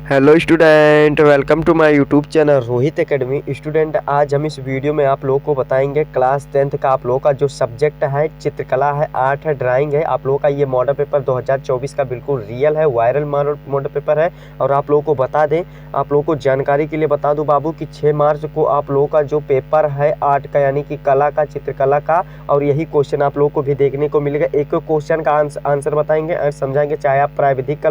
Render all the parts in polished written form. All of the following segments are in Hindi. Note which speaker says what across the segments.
Speaker 1: Hello student, welcome to my YouTube channel Rohit academy. Student, आज हम इस वीडियो में आप लोगों को बताएंगे क्लास 10th का आप लोगों का जो सब्जेक्ट है चित्रकला है, आर्ट है, ड्राइंग है। आप लोगों का ये मॉडल पेपर 2024 का बिल्कुल रियल है, वायरल मॉडल पेपर है। और आप लोगों को बता दें, आप लोगों को जानकारी के लिए बता दूं बाबू कि 6 मार्च को आप लोगों का जो पेपर है आर्ट का यानी कि कला का, चित्रकला का, और यही क्वेश्चन आप लोगों को भी देखने को मिलेगा। एक क्वेश्चन का आंसर बताएंगे और समझाएंगे, चाहे आप प्राविधिक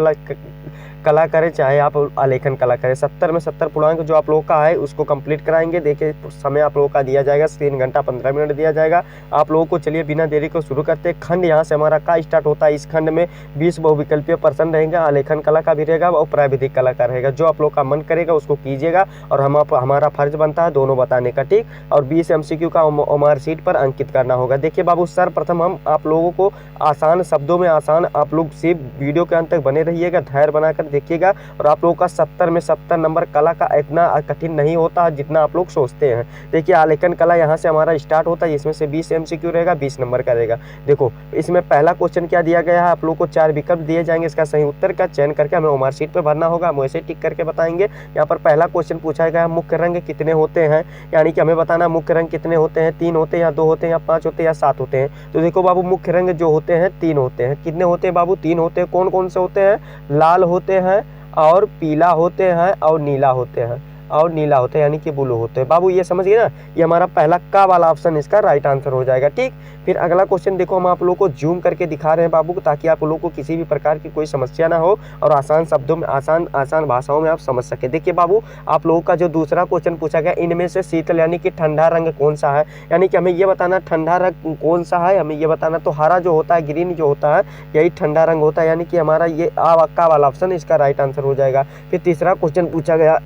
Speaker 1: कला करें चाहे आप आलेखन कला करें। 70 में 70 पूर्णांक जो आप लोगों का है उसको कंप्लीट कराएंगे। देखिए समय आप लोगों का दिया जाएगा 3 घंटा 15 मिनट दिया जाएगा आप लोगों को। चलिए बिना देरी को शुरू करते हैं। खंड यहाँ से हमारा का स्टार्ट होता है। इस खंड में 20 बहुविकल्पीय प्रश्न रहेंगे, आलेखन कला का भी रहेगा और प्राविधिक कला का रहेगा। जो आप लोग का मन करेगा उसको कीजिएगा और हमारा फर्ज बनता है दोनों बताने का, ठीक। और 20 MCQ का ओमार सीट पर अंकित करना होगा। देखिए बाबू, सर्वप्रथम हम आप लोगों को आसान शब्दों में आसान, आप लोग सिर्फ वीडियो के अंत तक बने रहिएगा, धैर्य बनाकर देखिएगा। और आप लोगों का 70 में 70 नंबर कला का इतना कठिन नहीं होता है जितना आप लोग सोचते हैं। देखिए आलेखन कला यहाँ से हमारा स्टार्ट होता है, इसमें से 20 MCQ रहेगा, 20 नंबर का रहेगा। देखो इसमें पहला क्वेश्चन क्या दिया गया है, आप लोग को 4 विकल्प दिए जाएंगे, इसका सही उत्तर का चयन करके हमें ओमार शीट पर भरना होगा। हम वैसे टिक करके बताएंगे। यहाँ पर पहला क्वेश्चन पूछा गया मुख्य रंग कितने होते हैं, यानी कि हमें बताना मुख्य रंग कितने होते हैं, 3 होते हैं या 2 होते हैं या 5 होते हैं या 7 होते हैं। तो देखो बाबू, मुख्य रंग जो होते हैं 3 होते हैं। कितने होते हैं बाबू? 3 होते हैं। कौन कौन से होते हैं? लाल होते हैं और पीला होते हैं और नीला होते हैं यानी कि ब्लू होते हैं। बाबू ये समझिए ना, ये हमारा पहला का वाला ऑप्शन इसका राइट आंसर हो जाएगा, ठीक। फिर अगला क्वेश्चन देखो, हम आप लोगों को जूम करके दिखा रहे हैं बाबू, ताकि आप लोगों को किसी भी प्रकार की कोई समस्या ना हो और आसान शब्दों में, आसान भाषाओं में आप समझ सके। देखिए बाबू, आप लोगों का जो दूसरा क्वेश्चन पूछा गया, इनमें से शीतल यानी कि ठंडा रंग कौन सा है, यानी कि हमें ये बताना ठंडा रंग कौन सा है, हमें ये बताना। तो हरा जो होता है, ग्रीन जो होता है, यही ठंडा रंग होता है, यानी कि हमारा ये का वाला ऑप्शन इसका राइट आंसर हो जाएगा। फिर तीसरा क्वेश्चन पूछा गया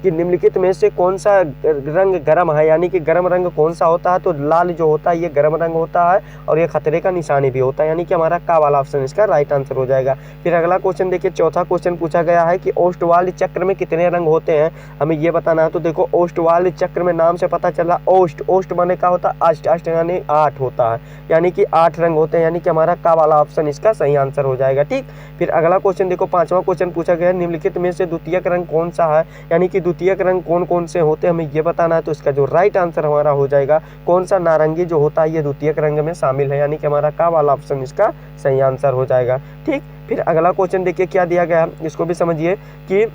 Speaker 1: कि निम्नलिखित में से कौन सा रंग गर्म है, यानी कि गर्म रंग कौन सा होता है। तो लाल जो होता है ये गर्म रंग होता है और ये खतरे का निशानी भी होता है, यानी कि हमारा का वाला ऑप्शन इसका राइट आंसर हो जाएगा। फिर अगला क्वेश्चन देखिए, चौथा क्वेश्चन पूछा गया है कि ओष्टवाल चक्र में कितने रंग होते हैं, हमें ये बताना है। तो देखो ओष्टवाल चक्र में नाम से पता चला, ओष्ट माने का होता है अष्ट, अष्ट यानी 8 होता है, यानी कि 8 रंग होते हैं, यानी कि हमारा का वाला ऑप्शन इसका सही आंसर हो जाएगा, ठीक। फिर अगला क्वेश्चन देखो, पांचवा क्वेश्चन पूछा गया, निम्नलिखित में से द्वितीयक रंग कौन सा है, यानी कि द्वितीयक रंग कौन कौन से होते हैं, हमें ये बताना है। तो इसका जो राइट आंसर हमारा हो जाएगा, कौन सा नारंगी जो होता है ये द्वितीयक रंग में शामिल है, यानी कि हमारा का वाला ऑप्शन इसका सही आंसर हो जाएगा, ठीक। फिर अगला क्वेश्चन देखिए क्या दिया गया है, इसको भी समझिए कि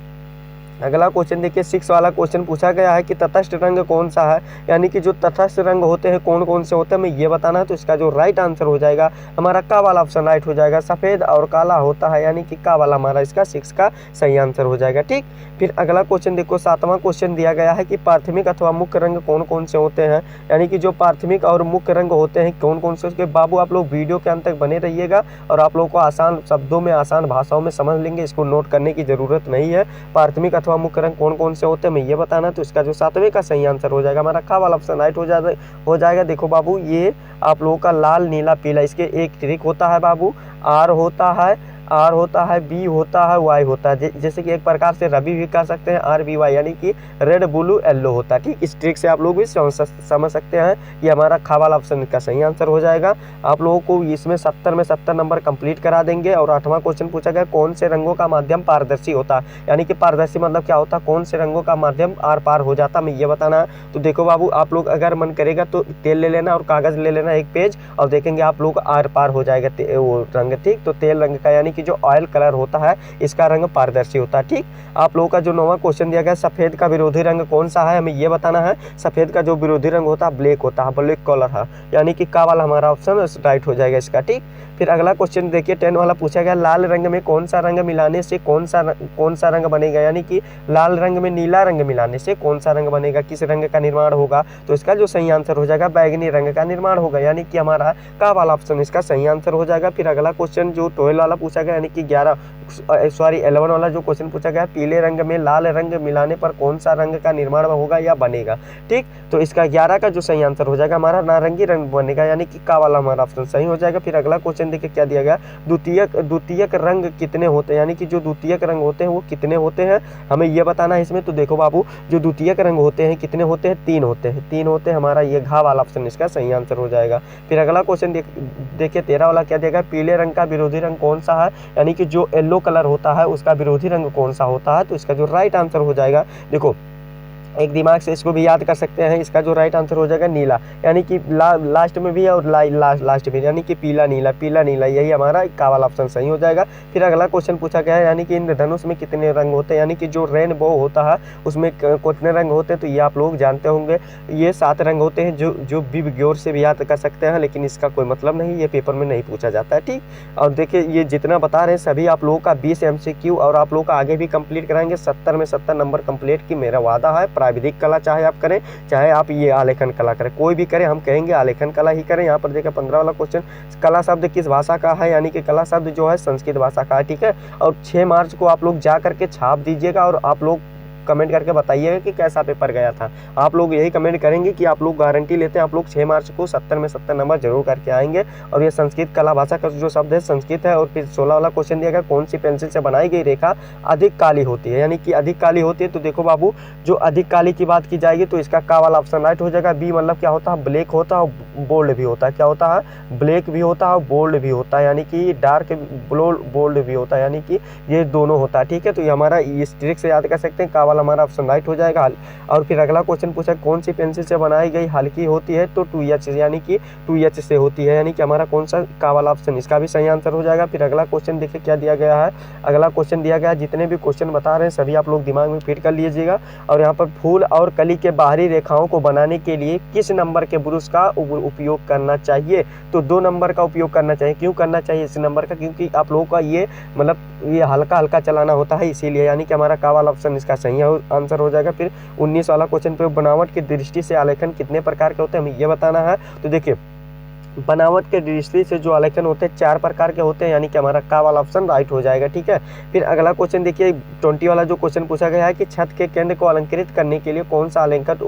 Speaker 1: अगला क्वेश्चन देखिए 6 वाला क्वेश्चन पूछा गया है कि तटस्थ रंग कौन सा है, यानी कि जो तटस्थ रंग होते हैं कौन कौन से होते हैं, हमें ये बताना है। तो इसका जो राइट आंसर हो जाएगा हमारा का वाला ऑप्शन राइट हो जाएगा, सफेद और काला होता है, यानी कि का वाला हमारा इसका 6 का सही आंसर हो जाएगा, ठीक। फिर अगला क्वेश्चन देखो, 7वां क्वेश्चन दिया गया है कि प्राथमिक अथवा मुख्य रंग कौन कौन से होते हैं, यानी कि जो प्राथमिक और मुख्य रंग होते हैं कौन कौन से। उसके बाबू आप लोग वीडियो के अंत तक बने रहिएगा और आप लोगों को आसान शब्दों में, आसान भाषाओं में समझ लेंगे, इसको नोट करने की जरूरत नहीं है। प्राथमिक अथवा मुख्य रंग कौन कौन से होते हैं, मैं ये बताना। तो इसका जो 7वें का सही आंसर हो जाएगा हमारा का वाला ऑप्शन राइट हो जाएगा। देखो बाबू, ये आप लोगों का लाल नीला पीला, इसके एक ट्रिक होता है बाबू, आर होता है, बी होता है, वाई होता है। जैसे कि एक प्रकार से रवि भी कर सकते हैं, RBY, यानी कि रेड ब्लू येलो होता है, ठीक। इस ट्रिक से आप लोग भी समझ सकते हैं। ये हमारा खा वाला ऑप्शन का सही आंसर हो जाएगा। आप लोगों को इसमें 70 में 70 नंबर कंप्लीट करा देंगे। और 8वां क्वेश्चन पूछा गया, कौन से रंगों का माध्यम पारदर्शी होता है, यानी कि पारदर्शी मतलब क्या होता है, कौन से रंगों का माध्यम आर पार हो जाता है, हमें ये बताना। तो देखो बाबू, आप लोग अगर मन करेगा तो तेल ले लेना और कागज ले लेना 1 पेज, और देखेंगे आप लोग आर पार हो जाएगा वो रंग, ठीक। तो तेल रंग का, यानी कि जो ऑयल कलर होता है इसका रंग पारदर्शी होता है, ठीक। आप लोगों का जो 9वां क्वेश्चन दिया गया, सफेद का विरोधी रंग कौन सा है, हमें ये बताना है। सफेद का जो विरोधी रंग होता है ब्लैक होता है, ब्लैक कलर है, यानी कि का वाला हमारा ऑप्शन राइट हो जाएगा इसका, ठीक। फिर अगला क्वेश्चन देखिए 10 वाला पूछा गया, लाल रंग में कौन सा रंग मिलाने से कौन सा रंग बनेगा, यानी कि लाल रंग में नीला रंग मिलाने से कौन सा रंग बनेगा, किस रंग का निर्माण होगा। तो इसका जो सही आंसर हो जाएगा बैगनी रंग का निर्माण होगा, यानी कि हमारा का वाला ऑप्शन इसका सही आंसर हो जाएगा। फिर अगला क्वेश्चन जो 12 वाला पूछा गया, यानी कि 11 वाला जो क्वेश्चन पूछा गया, पीले रंग में लाल रंग मिलाने पर कौन सा रंग का निर्माण होगा या बनेगा, ठीक। तो इसका 11 का जो सही आंसर हो जाएगा हमारा नारंगी रंग बनेगा, यानी कि का वाला हमारा ऑप्शन सही हो जाएगा। फिर अगला क्वेश्चन क्वेश्चन देखिए क्या दिया गया, द्वितीयक रंग कितने होते हैं, यानी कि जो द्वितीयक रंग होते हैं वो कितने होते हैं, हमें ये बताना है इसमें। तो देखो बाबू, जो द्वितीयक रंग होते हैं कितने होते हैं, 3 होते हैं, 3 होते हैं, हमारा ये घ वाला ऑप्शन इसका सही आंसर हो जाएगा। फिर अगला क्वेश्चन देखिए 13 वाला क्या देगा, पीले रंग का विरोधी रंग कौन सा है, यानी कि जो येलो कलर होता है उसका विरोधी रंग कौन सा होता है, तो इसका जो राइट आंसर हो जाएगा, देखो एक दिमाग से इसको भी याद कर सकते हैं, इसका जो राइट आंसर हो जाएगा नीला, यानी कि लास्ट में भी और लास्ट में, यानी कि पीला नीला, यही हमारा का वाला ऑप्शन सही हो जाएगा। फिर अगला क्वेश्चन पूछा गया है, यानी कि इंद्रधनुष में कितने रंग होते हैं, यानी कि जो रेनबो होता है उसमें कितने रंग होते हैं, तो ये आप लोग जानते होंगे, ये 7 रंग होते हैं, जो गौर से भी याद कर सकते हैं, लेकिन इसका कोई मतलब नहीं, ये पेपर में नहीं पूछा जाता है, ठीक। और देखिए ये जितना बता रहे हैं सभी आप लोगों का 20 MCQ और आप लोग का आगे भी कंप्लीट कराएंगे, 70 में 70 नंबर कंप्लीट की मेरा वादा है। प्राविधिक कला चाहे आप करें, चाहे आप ये आलेखन कला करें, कोई भी करें, हम कहेंगे आलेखन कला ही करें। यहाँ पर देखिए 15 वाला क्वेश्चन, कला शब्द किस भाषा का है, यानी कि कला शब्द जो है संस्कृत भाषा का है, ठीक है। और 6 मार्च को आप लोग जा करके छाप दीजिएगा और आप लोग कमेंट करके बताइएगा कि कैसा पेपर गया था। आप लोग यही कमेंट करेंगे कि आप लोग गारंटी लेते हैं आप लोग 6 मार्च को 70 में 70 नंबर जरूर करके आएंगे। और ये संस्कृत कला भाषा का जो शब्द है संस्कृत है। और फिर 16 वाला क्वेश्चन दिया गया, कौन सी पेंसिल से बनाई गई रेखा अधिक काली होती है, यानी कि अधिक काली होती है। तो देखो बाबू, जो अधिक काली की बात की जाएगी तो इसका का वाला ऑप्शन राइट हो जाएगा। बी मतलब क्या होता है, ब्लैक होता है और बोल्ड भी होता है। क्या होता है, ब्लैक भी होता है और बोल्ड भी होता है, यानी कि डार्क बोल्ड भी होता है, यानी कि ये दोनों होता है, ठीक है। तो ये हमारा इस ट्रिक से याद कर सकते हैं, का वाला हमारा ऑप्शन राइट हो जाएगा। और फिर अगला क्वेश्चन पूछा, कौन सी पेंसिल से बनाई गई हल्की होती है, तो 2H यानी कि 2H से होती है, यानी कि हमारा कौन सा का वाला ऑप्शन, इसका भी सही आंसर हो जाएगा। फिर अगला क्वेश्चन देखिए क्या दिया गया है। अगला क्वेश्चन दिया गया है, जितने भी क्वेश्चन बता रहे हैं सभी आप लोग दिमाग में फिट कर लीजिएगा। और यहाँ पर फूल और कली के बाहरी रेखाओं को बनाने के लिए किस नंबर के ब्रश का उपयोग करना चाहिए, तो 2 नंबर का उपयोग करना चाहिए। क्यों करना चाहिए इस नंबर का, क्योंकि आप लोगों का ये मतलब ये हल्का हल्का चलाना होता है इसीलिए, यानी कि हमारा का वाला ऑप्शन इसका सही आंसर हो जाएगा। फिर 19 वाला क्वेश्चन पे, बनावट की दृष्टि से आलेखन कितने प्रकार के होते हैं, हमें ये बताना है। तो देखिए बनावट के दृष्टि से जो आलेखन होते हैं 4 प्रकार के होते हैं, यानी कि हमारा का वाला ऑप्शन राइट हो जाएगा, ठीक है। फिर अगला क्वेश्चन देखिए 20 वाला जो क्वेश्चन पूछा गया है कि छत के केंद्र को अलंकृत करने के लिए कौन सा आलेखन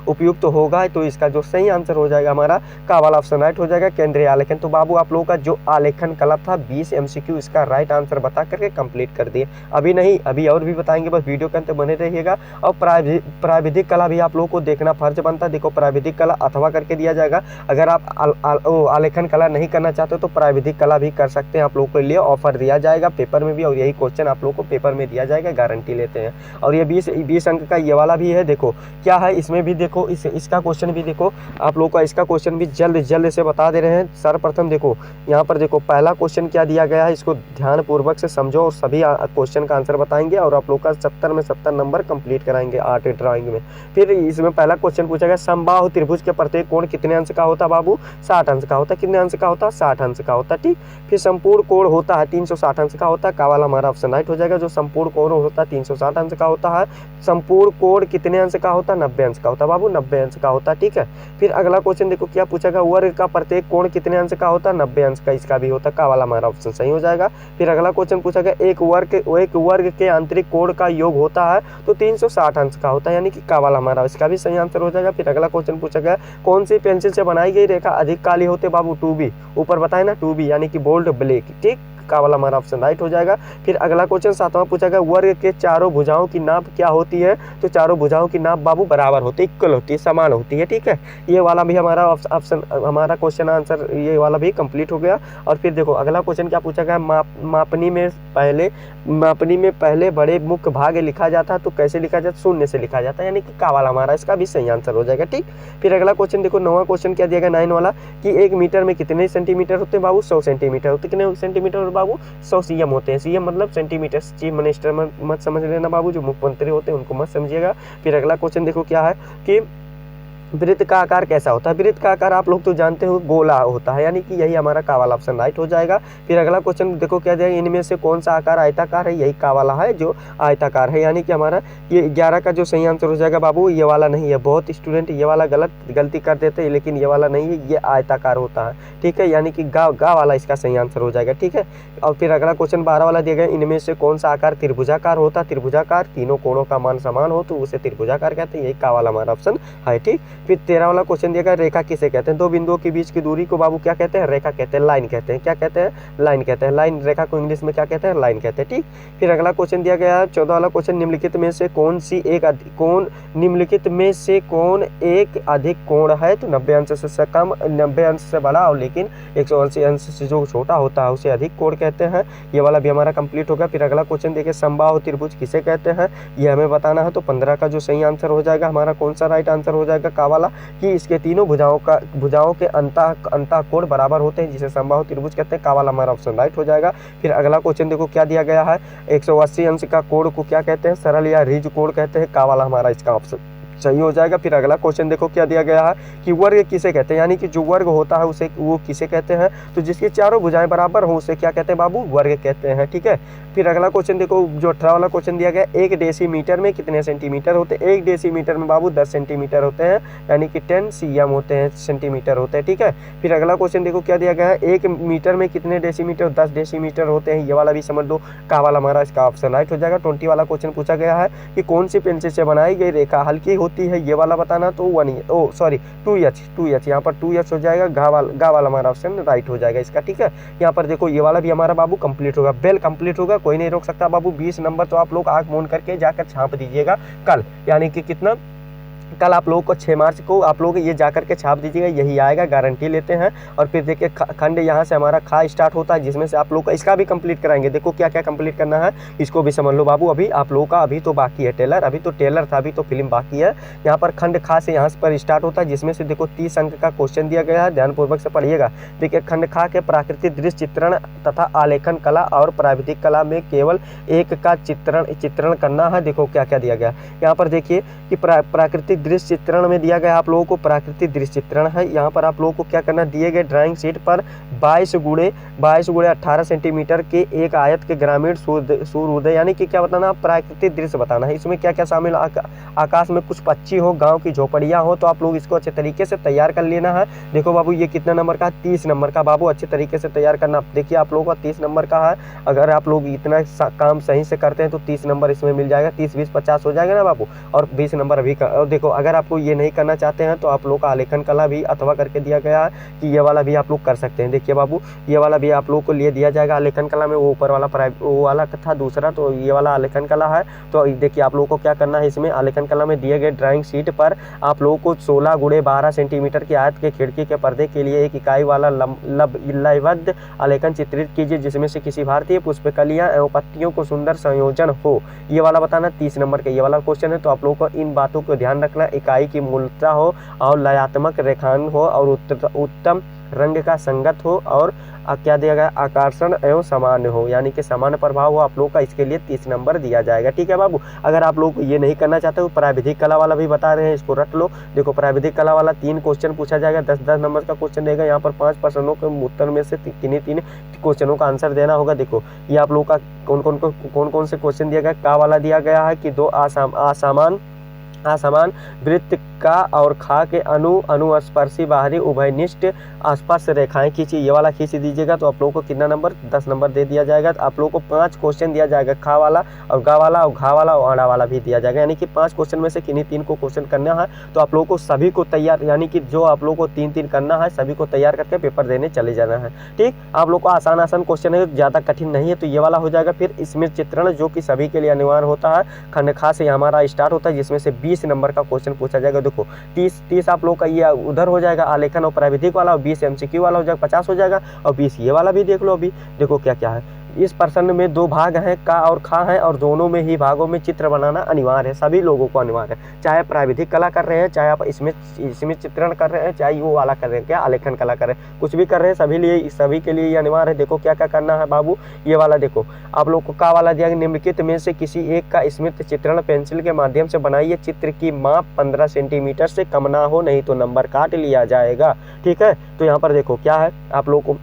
Speaker 1: उपयुक्त होगा, तो इसका जो सही आंसर हो जाएगा हमारा का वाला ऑप्शन राइट हो जाएगा, केंद्रीय आलेखन। तो बाबू आप लोगों का जो आलेखन कला था 20 MCQ इसका राइट आंसर बता करके कंप्लीट कर दिए। अभी नहीं, अभी और भी बताएंगे, बस वीडियो के अंत बने रहिएगा। और प्राविधिक कला भी आप लोगों को देखना फर्ज बनता है। देखो प्राविधिक कला अथवा करके दिया जाएगा, अगर आप आलेखन कला नहीं करना चाहते तो प्राविधिक कला भी कर सकते हैं, आप लोगों के लिए ऑफर दिया जाएगा पेपर में भी, और यही क्वेश्चन आप लोगों को पेपर में दिया जाएगा, गारंटी लेते हैं। और ये 20 अंक का ये वाला भी है, देखो क्या है इसमें भी, देखो इसका क्वेश्चन भी देखो आप लोगों का, इसका क्वेश्चन भी जल्द से बता दे रहे हैं। सर्वप्रथम देखो यहाँ पर देखो पहला क्वेश्चन क्या दिया गया है, इसको ध्यान पूर्वक से समझो और सभी क्वेश्चन का आंसर बताएंगे और आप लोग का 70 में 70 नंबर कंप्लीट कराएंगे आर्ट ड्राइंग में। फिर इसमें पहला क्वेश्चन पूछा गया, समबाहु त्रिभुज के प्रत्येक कोण कितने अंश का होता है बाबू, 60 अंश का होता है। कितने अंश का होता है, 60 अंश का होता है, ठीक। फिर संपूर्ण कोण होता है 360 अंश का होता है, का वाला हमारा ऑप्शन राइट हो जाएगा। जो संपूर्ण कोण होता है 360 अंश का होता है। संपूर्ण कोण कितने अंश का होता है, 90 अंश का होता है बाबू, 90 अंश का होता है, ठीक है। फिर अगला क्वेश्चन देखो क्या पूछा गया, वर्ग का प्रत्येक कोण कितने अंश का होता है, 90 अंश का, इसका भी होता है, का वाला हमारा ऑप्शन सही हो जाएगा। फिर अगला क्वेश्चन पूछा गया, एक वर्ग के आंतरिक कोण का योग होता है तो 360 अंश का होता है, यानी कि का वाला हमारा, इसका भी सही आंसर हो जाएगा। फिर अगला क्वेश्चन पूछा गया, कौन सी पेंसिल से बनाई गई रेखा अधिक काली होते बाबू, 2B, ऊपर बताए ना 2B, यानी कि बोल्ड ब्लैक, ठीक, का वाला हमारा ऑप्शन राइट हो जाएगा। फिर अगला क्वेश्चन 7वां पूछा गया, वर्ग के चारों भुजाओं की नाप क्या होती है, तो चारों भुजाओं की नाप बाबू बराबर होती है, इक्वल होती है, समान होती है, ठीक है। ये वाला भी हमारा ऑप्शन, हमारा क्वेश्चन आंसर ये वाला भी कंप्लीट हो गया। और फिर देखो अगला क्वेश्चन क्या पूछा गया, मापनी में पहले बड़े मुख्य भाग लिखा जाता है तो कैसे लिखा जाता है, शून्य से लिखा जाता है, यानी कि का वाला हमारा, इसका भी सही आंसर हो जाएगा, ठीक। फिर अगला क्वेश्चन देखो 9वां क्वेश्चन क्या दिया गया 9 वाला, कि 1 मीटर में कितने सेंटीमीटर होते हैं बाबू, 100 सेंटीमीटर होते, कितने सेंटीमीटर बाबू, 100 CM होते हैं। CM मतलब सेंटीमीटर, चीफ मिनिस्टर मत समझ लेना बाबू, जो मुख्यमंत्री होते हैं उनको मत समझिएगा। फिर अगला क्वेश्चन देखो क्या है कि वृत्त का आकार कैसा होता है, वृत्त का आकार आप लोग तो जानते हो गोला होता है, यानी कि यही हमारा का वाला ऑप्शन राइट हो जाएगा। फिर अगला क्वेश्चन देखो क्या दिया, इनमें से कौन सा आकार आयताकार है, यही का वाला है जो आयताकार है, यानी कि हमारा ये 11 का जो सही आंसर हो जाएगा बाबू, ये वाला नहीं है। बहुत स्टूडेंट ये वाला गलती कर देते हैं, लेकिन ये वाला नहीं है, ये आयताकार होता है, ठीक है, यानी कि गा वाला इसका सही आंसर हो जाएगा, ठीक है। और फिर अगला क्वेश्चन 12 वाला दिया गया, इनमें से कौन सा आकार त्रिभुजाकार होता है, त्रिभुजाकार तीनों कोणों का मान समान हो तो उसे त्रिभुजाकार कहते हैं, यही का वाला हमारा ऑप्शन है, ठीक। फिर 13 वाला क्वेश्चन दिया गया रेखा किसे कहते हैं, दो बिंदुओं के बीच की दूरी को बाबू क्या कहते हैं, रेखा कहते हैं, लाइन कहते हैं, क्या कहते हैं, लाइन कहते हैं, लाइन रेखा को इंग्लिश में क्या कहते हैं, लाइन कहते हैं। ठीक, फिर अगला क्वेश्चन दिया गया है 14 वाला क्वेश्चन, निम्नलिखित में से कौन एक अधिक कोण है, तो 90 अंश से कम, 90 अंश से बड़ा और लेकिन 180 अंश से जो छोटा होता है उसे अधिक कोण कहते हैं। ये वाला भी हमारा कंप्लीट हो गया। फिर अगला क्वेश्चन देखिए समबाहु त्रिभुज किसे कहते हैं, ये हमें बताना है। तो 15 का जो सही आंसर हो जाएगा हमारा कौन सा राइट आंसर हो जाएगा, का वाला, कि इसके तीनों भुजाओं के अंतः कोण बराबर होते हैं जिसे समबाहु त्रिभुज कहते हैं, का वाला हमारा ऑप्शन राइट हो जाएगा। फिर अगला क्वेश्चन देखो क्या दिया गया है, 180 अंश का कोण को क्या कहते हैं, सरल या ऋज कोण कहते हैं, का वाला हमारा इसका ऑप्शन सही हो जाएगा। फिर अगला क्वेश्चन देखो क्या दिया गया है कि वर्ग किसे कहते हैं, यानी कि जो वर्ग होता है उसे वो किसे कहते हैं, तो जिसकी चारों भुजाएं बराबर हो उसे क्या कहते हैं बाबू, वर्ग कहते हैं। ठीक है, फिर अगला क्वेश्चन देखो जो 18 वाला क्वेश्चन दिया गया, 1 डेसीमीटर में कितने सेंटीमीटर होते हैं, 1 डेसीमीटर में बाबू 10 सेंटीमीटर होते हैं, यानी कि 10 cm होते हैं, सेंटीमीटर होते हैं। ठीक है, फिर अगला क्वेश्चन देखो क्या दिया गया है, 1 मीटर में कितने डेसीमीटर, 10 डेसीमीटर होते हैं, ये वाला भी समझ लो, का वाला हमारा इसका ऑप्शन राइट हो जाएगा। 20 वाला क्वेश्चन पूछा गया है कि कौन सी पेंसिल से बनाई गई रेखा हल्की होती है, ये वाला बताना, तो 2H यहाँ पर 2H हो जाएगा, गा वाला हमारा ऑप्शन राइट हो जाएगा इसका। ठीक है, यहाँ पर देखो ये वाला भी हमारा बाबू कंप्लीट होगा, बेल कंप्लीट होगा, कोई नहीं रोक सकता बाबू। 20 नंबर तो आप लोग आंख मूंद करके जाकर छाप दीजिएगा कल, यानी कि कितना, कल आप लोगों को 6 मार्च को आप लोग ये जाकर के छाप दीजिएगा, यही आएगा, गारंटी लेते हैं। और फिर देखिए खंड यहाँ से हमारा खा स्टार्ट होता है, जिसमें से आप लोग का इसका भी कंप्लीट कराएंगे। देखो क्या क्या कंप्लीट करना है, इसको भी समझ लो बाबू। अभी आप लोगों का अभी तो बाकी है टेलर, अभी तो टेलर था, अभी तो फिल्म बाकी है। यहाँ पर खंड खा से यहाँ पर स्टार्ट होता है, जिसमें से देखो 30 अंक का क्वेश्चन दिया गया है, ध्यानपूर्वक से पढ़िएगा। देखिए खंड खा के प्राकृतिक दृश्य चित्रण तथा आलेखन कला और प्राविधिक कला में केवल एक का चित्रण करना है। देखो क्या क्या दिया गया यहाँ पर, देखिए कि प्राकृतिक दृश्य चित्रण में दिया गया आप लोगों को प्राकृतिक दृश्य चित्रण है। यहाँ पर आप लोगों को क्या करना, दिए गए ड्राइंग शीट पर 22 गुणे 18 सेंटीमीटर के एक आयत के ग्रामीण सूर्योदय, यानी कि क्या बताना, प्राकृतिक दृश्य बताना है। इसमें क्या क्या शामिल, आकाश में कुछ पक्षी हो, गांव की झोपड़ियां हो, तो आप लोग इसको अच्छे तरीके से तैयार कर लेना है। देखो बाबू ये कितना नंबर का, 30 नंबर का बाबू, अच्छे तरीके से तैयार करना। देखिए आप लोगों का 30 नंबर का है, अगर आप लोग इतना काम सही से करते हैं तो 30 नंबर इसमें मिल जाएगा, 30 20 50 हो जाएगा ना बाबू, और 20 नंबर अभी और देखो अगर आपको ये नहीं करना चाहते हैं तो आप लोग का आलेखन कला भी अथवा करके दिया गया है कि ये वाला भी आप लोग कर सकते हैं। देखिए बाबू ये वाला भी आप लोग को लिए दिया जाएगा आलेखन कला में, वो ऊपर वाला वो वाला था दूसरा, तो ये वाला आलेखन कला है। तो देखिए आप लोगों को क्या करना है, इसमें आलेखन कला में दिए गए ड्राइंग शीट पर आप लोगों को 16 गुणे 12 सेंटीमीटर की आयत के खिड़की के पर्दे के लिए एक इकाई वाला लयबद्ध आलेखन चित्रित कीजिए, जिसमें से किसी भारतीय पुष्पकलियां एवं पत्तियों को सुंदर संयोजन हो। ये वाला बताना 30 नंबर का ये वाला क्वेश्चन है। तो आप लोगों को इन बातों को ध्यान रखना, इकाई की मूलता हो और लयात्मक रेखांकन हो और उत्तम रंग का संगत हो और क्या दिया गया, आकर्षण एवं सामान्य हो, यानी कि सामान्य प्रभाव हो आप लोग का, इसके लिए 30 नंबर दिया जाएगा। ठीक है बाबू, अगर आप लोग ये नहीं करना चाहते तो प्राविधिक कला वाला भी बता रहे हैं, इसको रख लो। देखो प्राविधिक कला वाला 3 क्वेश्चन पूछा जाएगा, 10-10 नंबर का क्वेश्चन देगा। यहाँ पर 5 प्रश्नों के उत्तर में से 3 क्वेश्चनों का आंसर देना होगा। देखो ये आप लोग का कौन कौन से क्वेश्चन दिया गया, का वाला दिया गया है कि 2 असमान वृत्त का और खा के अनुस्पर्शी बाहरी उभयनिष्ठ आसपास रेखाएं खींची, ये वाला खींच दीजिएगा। तो आप लोगों को कितना नंबर, 10 नंबर दे दिया जाएगा। तो आप लोगों को 5 क्वेश्चन दिया जाएगा, खा वाला और गा वाला और घा वाला और आड़ा वाला भी दिया जाएगा, यानी कि 5 क्वेश्चन में से किन्हीं 3 को क्वेश्चन करना है। तो आप लोगों को सभी को तैयार, यानी कि जो आप लोगों को 3-3 करना है, सभी को तैयार करके पेपर देने चले जाना है। ठीक, आप लोग को आसान क्वेश्चन है, ज़्यादा कठिन नहीं है, तो ये वाला हो जाएगा। फिर इसमें चित्रण जो कि सभी के लिए अनिवार्य होता है, खंड खा से हमारा स्टार्ट होता है, जिसमें से 20 नंबर का क्वेश्चन पूछा जाएगा। देखो 30 आप लोग का ये उधर हो जाएगा आलेखन और प्राविधिक वाला, और 20 MCQ वाला हो जाएगा, 50 हो जाएगा, और 20 ये वाला भी देख लो। अभी देखो क्या क्या है, इस प्रश्न में 2 भाग हैं, का और खा है, और दोनों में ही भागों में चित्र बनाना अनिवार्य है, सभी लोगों को अनिवार्य है, चाहे प्राविधिक कला कर रहे हैं, चाहे आप इसमें चित्रण कर रहे हैं, चाहे वो वाला कर रहे हैं, क्या आलेखन कला कर रहे हैं, कुछ भी कर रहे हैं, सभी के लिए ये अनिवार्य है। देखो क्या क्या करना है बाबू, ये वाला देखो आप लोग को का वाला दिया, निम्नलिखित में से किसी एक का स्मृत चित्रण पेंसिल के माध्यम से बनाइए, चित्र की माप 15 सेंटीमीटर से कम ना हो, नहीं तो नंबर काट लिया जाएगा। ठीक है, तो यहाँ पर देखो क्या है, आप लोग को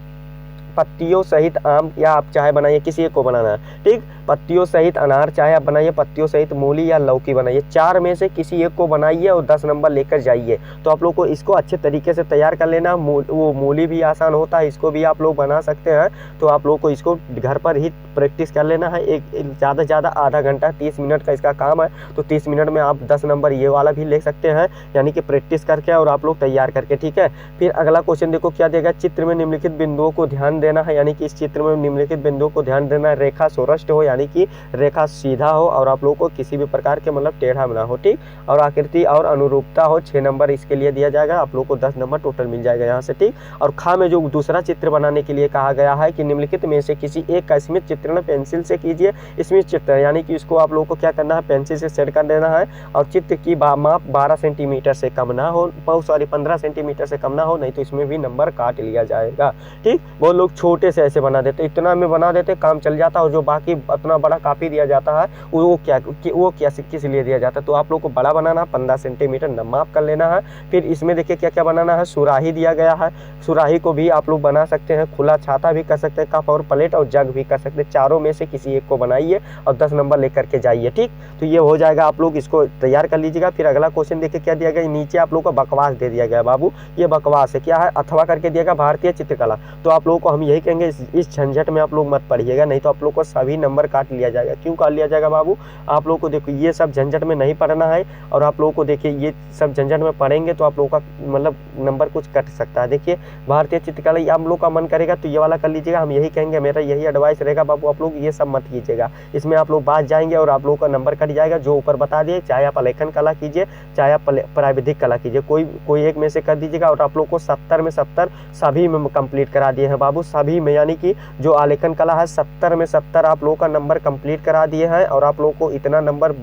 Speaker 1: पत्तियों सहित आम, या आप चाहे बनाइए, किसी एक को बनाना है, ठीक। पत्तियों सहित अनार चाहे आप बनाइए, पत्तियों सहित मूली या लौकी बनाइए, 4 में से किसी एक को बनाइए और 10 नंबर लेकर जाइए। तो आप लोग को इसको अच्छे तरीके से तैयार कर लेना। वो मूली भी आसान होता है, इसको भी आप लोग बना सकते हैं। तो आप लोग को इसको घर पर ही प्रैक्टिस कर लेना है। एक ज़्यादा से ज़्यादा आधा घंटा 30 मिनट का इसका काम है। तो 30 मिनट में आप 10 नंबर ये वाला भी ले सकते हैं, यानी कि प्रैक्टिस करके और आप लोग तैयार करके, ठीक है। फिर अगला क्वेश्चन देखो क्या देगा, चित्र में निम्नलिखित बिंदुओं को ध्यान देना है, यानी कि इस चित्र में निम्नलिखित बिंदुओं को ध्यान देना है। रेखा सोरष्ट हो, यानी कि रेखा सीधा हो, और आप लोगों को किसी भी प्रकार के मतलब टेढ़ा ना हो, ठीक। और आकृति और अनुरूपता हो, 6 नंबर इसके लिए दिया जाएगा। आप लोग को 10 नंबर टोटल मिल जाएगा यहाँ से, ठीक। और खा में जो दूसरा चित्र बनाने के लिए कहा गया है कि निम्नलिखित में से किसी एक का स्मित चित्रण पेंसिल से कीजिए। स्मित चित्र यानी कि इसको आप लोगों को क्या करना है, पेंसिल से सेट कर देना है, और चित्र की माप 12 सेंटीमीटर से कम ना हो, 15 सेंटीमीटर से कम ना हो, नहीं तो इसमें भी नंबर काट लिया जाएगा, ठीक। बहुत लोग छोटे से ऐसे बना देते, इतना में बना देते, काम चल जाता, और जो बाकी इतना बड़ा कापी दिया जाता है वो क्या किस लिए दिया जाता है। तो आप लोग को बड़ा बनाना है, 15 सेंटीमीटर माप कर लेना है। फिर इसमें देखिए क्या क्या बनाना है, सुराही दिया गया है, सुराही को भी आप लोग बना सकते हैं, खुला छाता भी कर सकते हैं, कप और प्लेट और जग भी कर सकते हैं। चारों में से किसी एक को बनाइए और 10 नंबर लेकर के जाइए, ठीक। तो ये हो जाएगा, आप लोग इसको तैयार कर लीजिएगा। फिर अगला क्वेश्चन देखिए क्या दिया गया, नीचे आप लोग को बकवास दे दिया गया। बाबू ये बकवास है, क्या है, अथवा करके दिया गया भारतीय चित्रकला। तो आप लोगों को हम यही कहेंगे, इस झंझट में आप लोग मत पढ़िएगा, नहीं तो आप लोग को सभी नंबर काट लिया जाएगा। क्यों काट लिया जाएगा बाबू, आप लोग को देखो ये सब झंझट में नहीं पढ़ना है, और आप लोगों को देखिए ये सब झंझट में पढ़ेंगे तो आप लोगों का मतलब नंबर कुछ कट सकता है। देखिए भारतीय चित्रकला आप लोग का मन करेगा तो ये वाला कर लीजिएगा, हम यही कहेंगे, मेरा यही एडवाइस रहेगा बाबू, आप लोग ये सब मत कीजिएगा, इसमें आप लोग बात जाएंगे और आप लोगों का नंबर कट जाएगा। जो ऊपर बता दिए, चाहे आप आलेखन कला कीजिए, चाहे आप प्राविधिक कला कीजिए, कोई एक में से कर दीजिएगा। और आप लोग को 70 में 70 सभी में कंप्लीट करा दिए हैं बाबू, सभी में, यानी कि जो आलेखन कला है 70 में 70 आप लोगों का नंबर कंप्लीट करा दिए हैं। और आप लोगों को इतना नंबर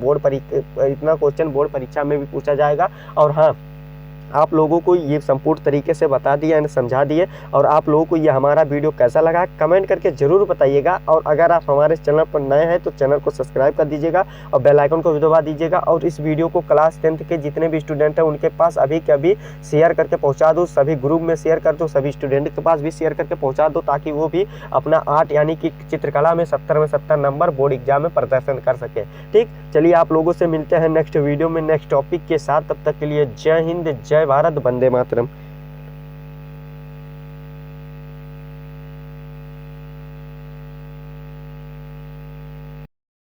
Speaker 1: इतना क्वेश्चन बोर्ड परीक्षा में भी पूछा जाएगा। और हाँ, आप लोगों को ये संपूर्ण तरीके से बता दिया एंड समझा दिए। और आप लोगों को ये हमारा वीडियो कैसा लगा कमेंट करके ज़रूर बताइएगा। और अगर आप हमारे चैनल पर नए हैं तो चैनल को सब्सक्राइब कर दीजिएगा और बेल आइकन को भी दबा दीजिएगा। और इस वीडियो को क्लास 10th के जितने भी स्टूडेंट हैं उनके पास अभी के अभी शेयर करके पहुँचा दो, सभी ग्रुप में शेयर कर दो, सभी स्टूडेंट के पास भी शेयर करके पहुँचा दो, ताकि वो भी अपना आर्ट यानी कि चित्रकला में 70 में 70 नंबर बोर्ड एग्जाम में प्रदर्शन कर सके, ठीक। चलिए आप लोगों से मिलते हैं नेक्स्ट वीडियो में नेक्स्ट टॉपिक के साथ, तब तक के लिए जय हिंद, जय भारत, वंदे मातरम।